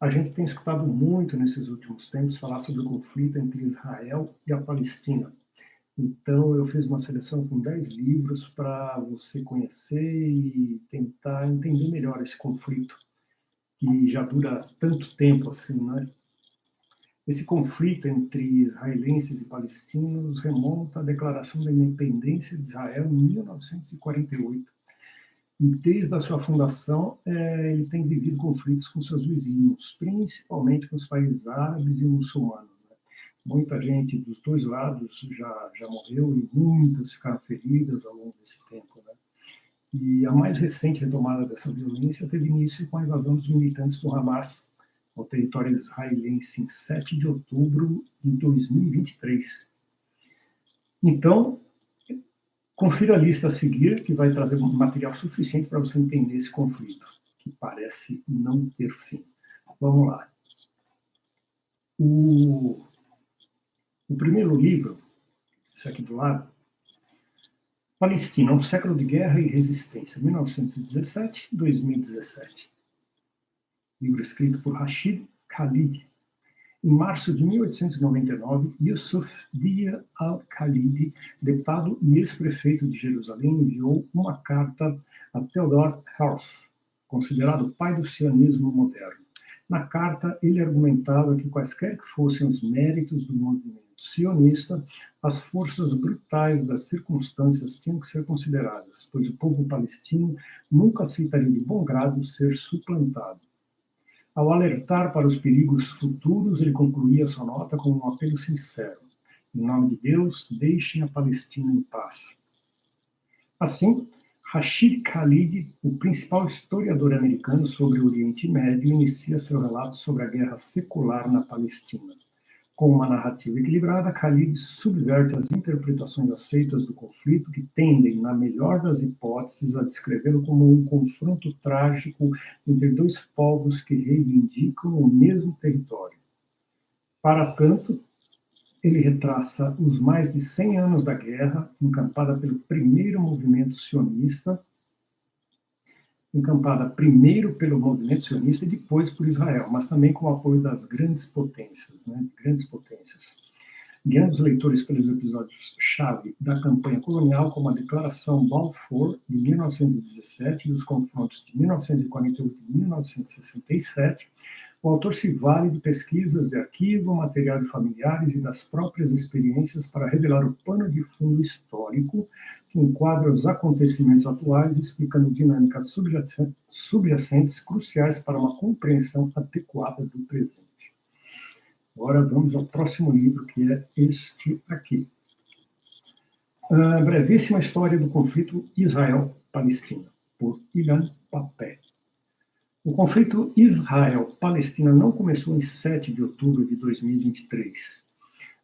A gente tem escutado muito nesses últimos tempos falar sobre o conflito entre Israel e a Palestina. Então, eu fiz uma seleção com 10 livros para você conhecer e tentar entender melhor esse conflito, que já dura tanto tempo assim, né? Esse conflito entre israelenses e palestinos remonta à declaração da independência de Israel em 1948. E desde a sua fundação, ele tem vivido conflitos com seus vizinhos, principalmente com os países árabes e muçulmanos, né? Muita gente dos dois lados já morreu e muitas ficaram feridas ao longo desse tempo, né? E a mais recente retomada dessa violência teve início com a invasão dos militantes do Hamas ao território israelense em 7 de outubro de 2023. Então, confira a lista a seguir, que vai trazer material suficiente para você entender esse conflito, que parece não ter fim. Vamos lá. O primeiro livro, esse aqui do lado, Palestina, um século de guerra e resistência, 1917-2017. Livro escrito por Rashid Khalid. Em março de 1899, Yusuf Dia al-Khalidi, deputado e ex-prefeito de Jerusalém, enviou uma carta a Theodor Herzl, considerado o pai do sionismo moderno. Na carta, ele argumentava que quaisquer que fossem os méritos do movimento sionista, as forças brutais das circunstâncias tinham que ser consideradas, pois o povo palestino nunca aceitaria de bom grado ser suplantado. Ao alertar para os perigos futuros, ele concluía sua nota com um apelo sincero: em nome de Deus, deixem a Palestina em paz. Assim, Rashid Khalid, o principal historiador americano sobre o Oriente Médio, inicia seu relato sobre a guerra secular na Palestina. Com uma narrativa equilibrada, Khalid subverte as interpretações aceitas do conflito, que tendem, na melhor das hipóteses, a descrevê-lo como um confronto trágico entre dois povos que reivindicam o mesmo território. Para tanto, ele retraça os mais de 100 anos da guerra, encampada pelo primeiro movimento sionista, encampada primeiro pelo movimento sionista e depois por Israel, mas também com o apoio das grandes potências, né, grandes potências. Guiando os leitores pelos episódios-chave da campanha colonial, como a Declaração Balfour, de 1917, e os confrontos de 1948 e 1967, o autor se vale de pesquisas de arquivo, material de familiares e das próprias experiências para revelar o pano de fundo histórico que enquadra os acontecimentos atuais, explicando dinâmicas subjacentes cruciais para uma compreensão adequada do presente. Agora vamos ao próximo livro, que é este aqui. A brevíssima história do conflito Israel-Palestina, por Ilan Pappé. O conflito Israel-Palestina não começou em 7 de outubro de 2023.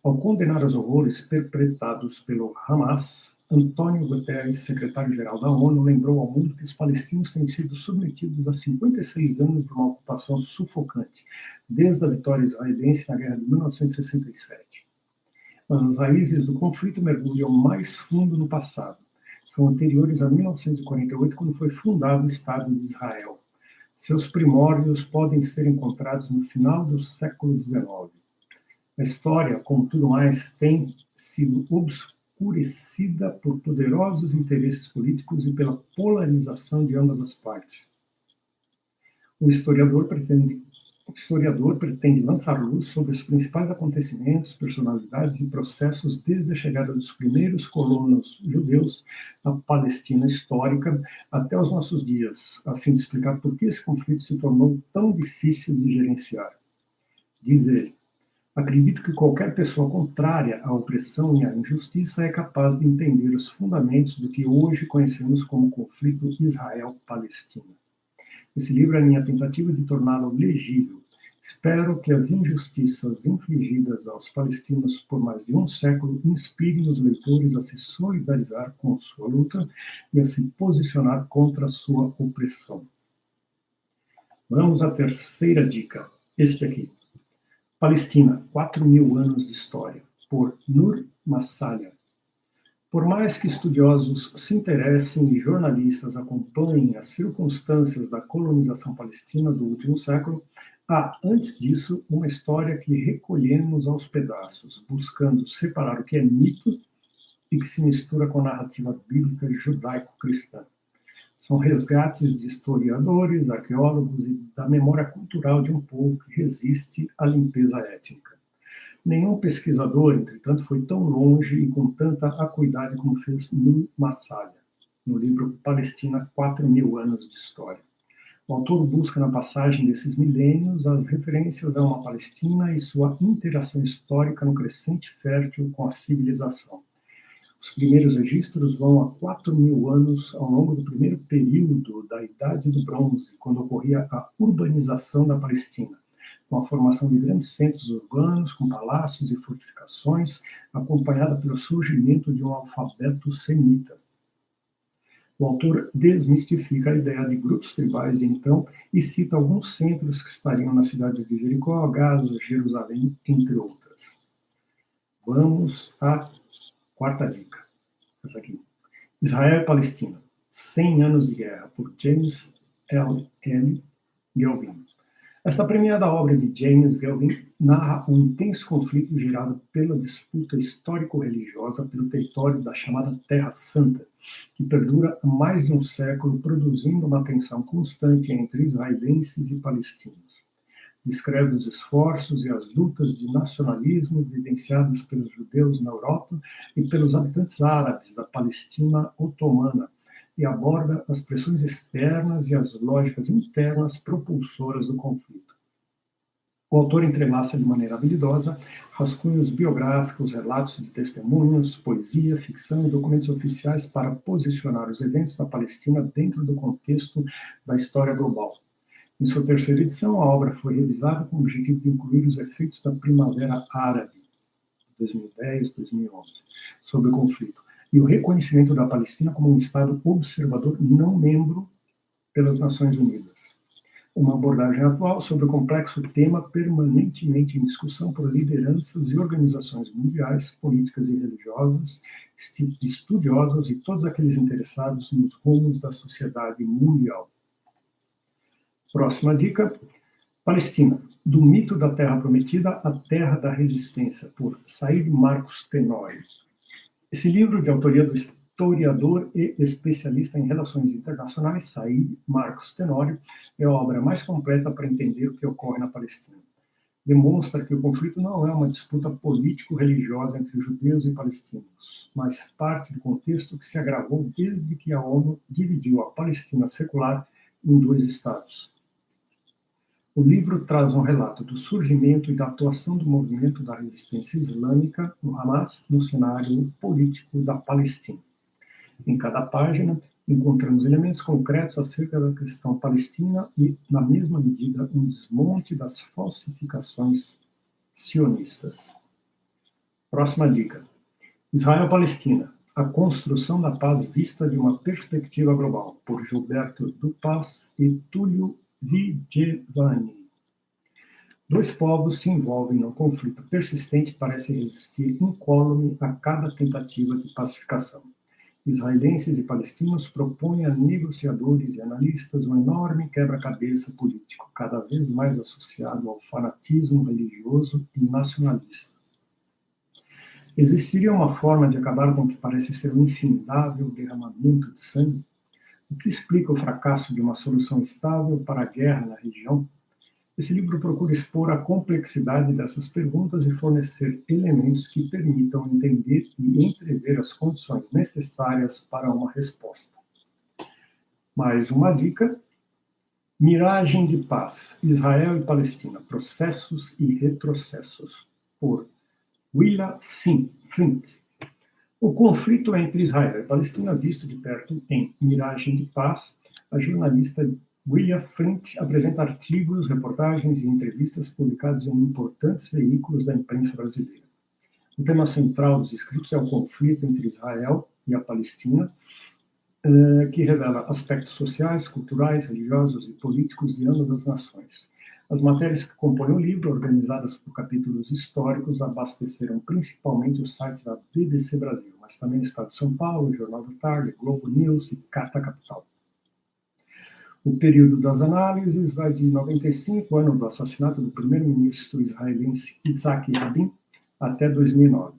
Ao condenar os horrores perpetrados pelo Hamas, Antônio Guterres, secretário-geral da ONU, lembrou ao mundo que os palestinos têm sido submetidos a 56 anos de uma ocupação sufocante, desde a vitória israelense na guerra de 1967. Mas as raízes do conflito mergulham mais fundo no passado. São anteriores a 1948, quando foi fundado o Estado de Israel. Seus primórdios podem ser encontrados no final do século XIX. A história, como tudo mais, tem sido obscurecida por poderosos interesses políticos e pela polarização de ambas as partes. O historiador pretende lançar luz sobre os principais acontecimentos, personalidades e processos desde a chegada dos primeiros colonos judeus à Palestina histórica até os nossos dias, a fim de explicar por que esse conflito se tornou tão difícil de gerenciar. Diz ele: acredito que qualquer pessoa contrária à opressão e à injustiça é capaz de entender os fundamentos do que hoje conhecemos como conflito Israel-Palestina. Esse livro é minha tentativa de torná-lo legível. Espero que as injustiças infligidas aos palestinos por mais de um século inspirem os leitores a se solidarizar com sua luta e a se posicionar contra a sua opressão. Vamos à terceira dica, este aqui. Palestina, 4.000 anos de história, por Nur Massalia. Por mais que estudiosos se interessem e jornalistas acompanhem as circunstâncias da colonização palestina do último século, Antes disso, uma história que recolhemos aos pedaços, buscando separar o que é mito e que se mistura com a narrativa bíblica judaico-cristã. São resgates de historiadores, arqueólogos e da memória cultural de um povo que resiste à limpeza étnica. Nenhum pesquisador, entretanto, foi tão longe e com tanta acuidade como fez Nur Massalha, no livro Palestina, 4.000 anos de História. O autor busca na passagem desses milênios as referências a uma Palestina e sua interação histórica no crescente fértil com a civilização. Os primeiros registros vão a 4.000 anos ao longo do primeiro período da Idade do Bronze, quando ocorria a urbanização da Palestina, com a formação de grandes centros urbanos, com palácios e fortificações, acompanhada pelo surgimento de um alfabeto semita. O autor desmistifica a ideia de grupos tribais de então e cita alguns centros que estariam nas cidades de Jericó, Gaza, Jerusalém, entre outras. Vamos à quarta dica. Essa aqui. Israel e Palestina. 100 anos de guerra, por James L. Gelvin. Esta premiada obra de James Gelvin narra um intenso conflito gerado pela disputa histórico-religiosa pelo território da chamada Terra Santa, que perdura há mais de um século, produzindo uma tensão constante entre israelenses e palestinos. Descreve os esforços e as lutas de nacionalismo vivenciadas pelos judeus na Europa e pelos habitantes árabes da Palestina otomana, e aborda as pressões externas e as lógicas internas propulsoras do conflito. O autor entrelaça de maneira habilidosa rascunhos biográficos, relatos de testemunhos, poesia, ficção e documentos oficiais para posicionar os eventos da Palestina dentro do contexto da história global. Em sua terceira edição, a obra foi revisada com o objetivo de incluir os efeitos da Primavera Árabe, 2010-2011, sobre o conflito, e o reconhecimento da Palestina como um Estado observador não membro pelas Nações Unidas. Uma abordagem atual sobre o complexo tema permanentemente em discussão por lideranças e organizações mundiais, políticas e religiosas, estudiosos e todos aqueles interessados nos rumos da sociedade mundial. Próxima dica, Palestina, do mito da Terra Prometida à Terra da Resistência, por Said Marcos Tenório. Esse livro, de autoria do historiador e especialista em relações internacionais, Said Marcos Tenório, é a obra mais completa para entender o que ocorre na Palestina. Demonstra que o conflito não é uma disputa político-religiosa entre judeus e palestinos, mas parte do contexto que se agravou desde que a ONU dividiu a Palestina secular em 2 estados. O livro traz um relato do surgimento e da atuação do movimento da resistência islâmica, o Hamas, no cenário político da Palestina. Em cada página, encontramos elementos concretos acerca da questão palestina e, na mesma medida, um desmonte das falsificações sionistas. Próxima dica. Israel-Palestina, a construção da paz vista de uma perspectiva global, por Gilberto Dupas e Túlio Vigevani. 2 povos se envolvem num conflito persistente que parece resistir incólume a cada tentativa de pacificação. Israelenses e palestinos propõem a negociadores e analistas um enorme quebra-cabeça político, cada vez mais associado ao fanatismo religioso e nacionalista. Existiria uma forma de acabar com o que parece ser um infindável derramamento de sangue? O que explica o fracasso de uma solução estável para a guerra na região? Esse livro procura expor a complexidade dessas perguntas e fornecer elementos que permitam entender e entrever as condições necessárias para uma resposta. Mais uma dica. Miragem de Paz, Israel e Palestina, Processos e Retrocessos, por Willa Flint. O conflito entre Israel e Palestina visto de perto em Miragem de Paz, a jornalista Willa Flint apresenta artigos, reportagens e entrevistas publicados em importantes veículos da imprensa brasileira. O tema central dos escritos é o conflito entre Israel e a Palestina, que revela aspectos sociais, culturais, religiosos e políticos de ambas as nações. As matérias que compõem o livro, organizadas por capítulos históricos, abasteceram principalmente o site da BBC Brasil, mas também o Estado de São Paulo, o Jornal da Tarde, Globo News e Carta Capital. O período das análises vai de 95, ano do assassinato do primeiro-ministro israelense Yitzhak Rabin, até 2009.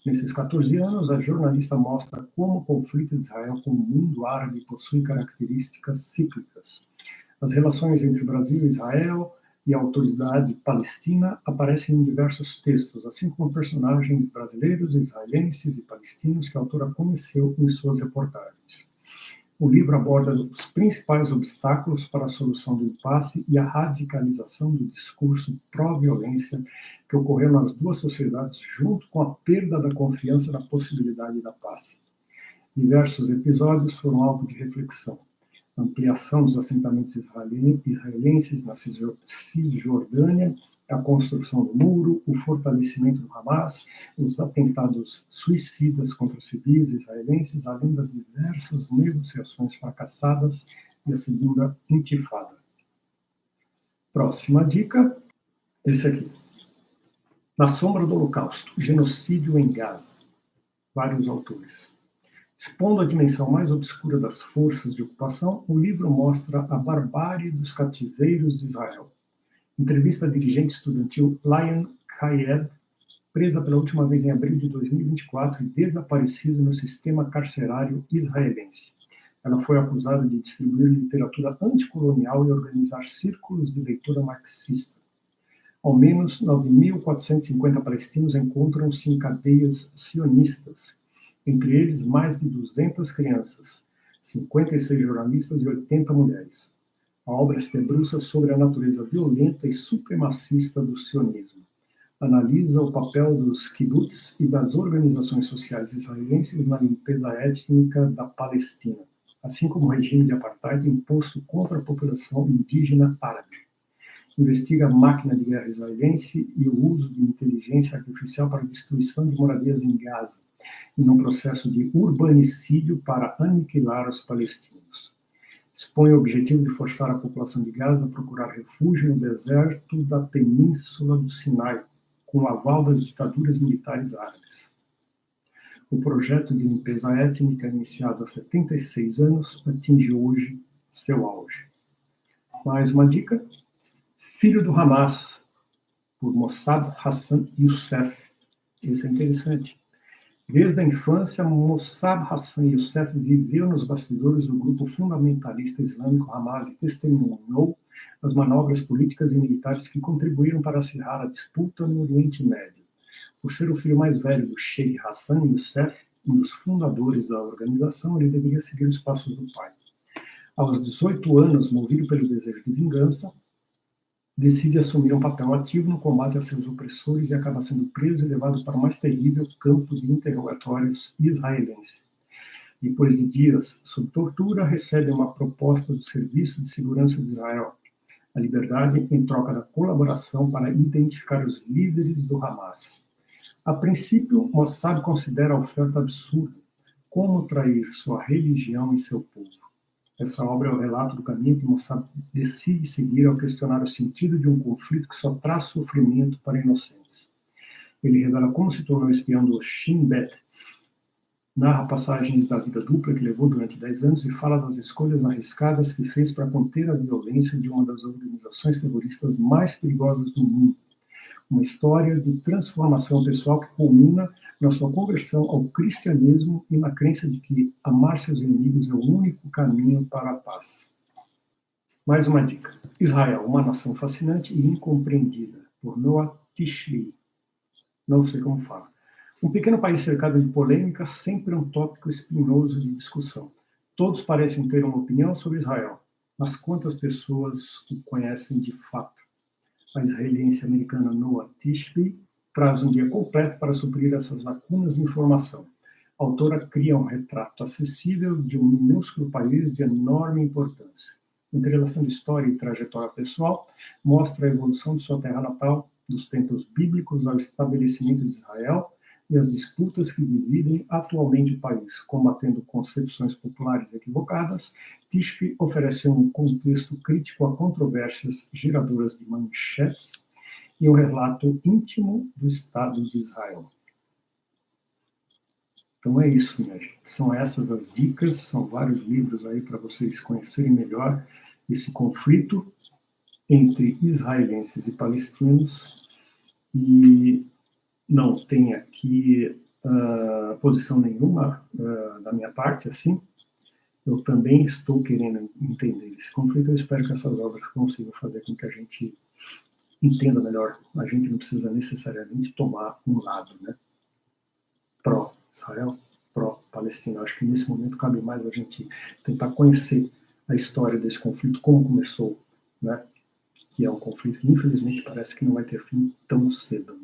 Nesses 14 anos, a jornalista mostra como o conflito de Israel com o mundo árabe possui características cíclicas. As relações entre Brasil e Israel e a autoridade palestina aparecem em diversos textos, assim como personagens brasileiros, israelenses e palestinos que a autora conheceu em suas reportagens. O livro aborda os principais obstáculos para a solução do impasse e a radicalização do discurso pró-violência que ocorreu nas duas sociedades, junto com a perda da confiança na possibilidade da paz. Diversos episódios foram alvo de reflexão. A ampliação dos assentamentos israelenses na Cisjordânia, a construção do muro, o fortalecimento do Hamas, os atentados suicidas contra civis israelenses, além das diversas negociações fracassadas e a segunda intifada. Próxima dica, esse aqui. Na Sombra do Holocausto, Genocídio em Gaza. Vários autores. Expondo a dimensão mais obscura das forças de ocupação, o livro mostra a barbárie dos cativeiros de Israel. Entrevista a dirigente estudantil Lian Kayed, presa pela última vez em abril de 2024 e desaparecida no sistema carcerário israelense. Ela foi acusada de distribuir literatura anticolonial e organizar círculos de leitura marxista. Ao menos 9.450 palestinos encontram-se em cadeias sionistas, entre eles mais de 200 crianças, 56 jornalistas e 80 mulheres. A obra se debruça sobre a natureza violenta e supremacista do sionismo. Analisa o papel dos kibbutz e das organizações sociais israelenses na limpeza étnica da Palestina, assim como o regime de apartheid imposto contra a população indígena árabe. Investiga a máquina de guerra israelense e o uso de inteligência artificial para a destruição de moradias em Gaza, em um processo de urbanicídio para aniquilar os palestinos. Expõe o objetivo de forçar a população de Gaza a procurar refúgio no deserto da Península do Sinai, com o aval das ditaduras militares árabes. O projeto de limpeza étnica, iniciado há 76 anos, atinge hoje seu auge. Mais uma dica. Filho do Hamas, por Mossab Hassan Youssef. Isso é interessante. Desde a infância, Mossab Hassan Youssef viveu nos bastidores do grupo fundamentalista islâmico Hamas e testemunhou as manobras políticas e militares que contribuíram para acirrar a disputa no Oriente Médio. Por ser o filho mais velho do Sheikh Hassan Youssef, um dos fundadores da organização, ele deveria seguir os passos do pai. Aos 18 anos, movido pelo desejo de vingança, decide assumir um papel ativo no combate a seus opressores e acaba sendo preso e levado para o mais terrível campo de interrogatórios israelense. Depois de dias sob tortura, recebe uma proposta do Serviço de Segurança de Israel, a liberdade em troca da colaboração para identificar os líderes do Hamas. A princípio, Mossad considera a oferta absurda. Como trair sua religião e seu povo? Essa obra é o relato do caminho que Mossad decide seguir ao questionar o sentido de um conflito que só traz sofrimento para inocentes. Ele revela como se tornou espião do Shin Bet, narra passagens da vida dupla que levou durante 10 anos e fala das escolhas arriscadas que fez para conter a violência de uma das organizações terroristas mais perigosas do mundo. Uma história de transformação pessoal que culmina na sua conversão ao cristianismo e na crença de que amar seus inimigos é o único caminho para a paz. Mais uma dica. Israel, uma nação fascinante e incompreendida, por Noah Tishby. Não sei como fala. Um pequeno país cercado de polêmica, sempre um tópico espinhoso de discussão. Todos parecem ter uma opinião sobre Israel, mas quantas pessoas o conhecem de fato? A israelense americana Noah Tishby traz um guia completo para suprir essas lacunas de informação. A autora cria um retrato acessível de um minúsculo país de enorme importância. Entrelaçando história e trajetória pessoal, mostra a evolução de sua terra natal, dos tempos bíblicos ao estabelecimento de Israel e as disputas que dividem atualmente o país, combatendo concepções populares equivocadas. Tishby oferece um contexto crítico a controvérsias geradoras de manchetes e um relato íntimo do Estado de Israel. Então é isso, minha gente. São essas as dicas, são vários livros aí para vocês conhecerem melhor esse conflito entre israelenses e palestinos, e não tem aqui posição nenhuma da minha parte, assim. Eu também estou querendo entender esse conflito, eu espero que essas obras consigam fazer com que a gente entenda melhor. A gente não precisa necessariamente tomar um lado, né? Pró-Israel, pró-Palestina. Acho que nesse momento cabe mais a gente tentar conhecer a história desse conflito, como começou, né? Que é um conflito que infelizmente parece que não vai ter fim tão cedo.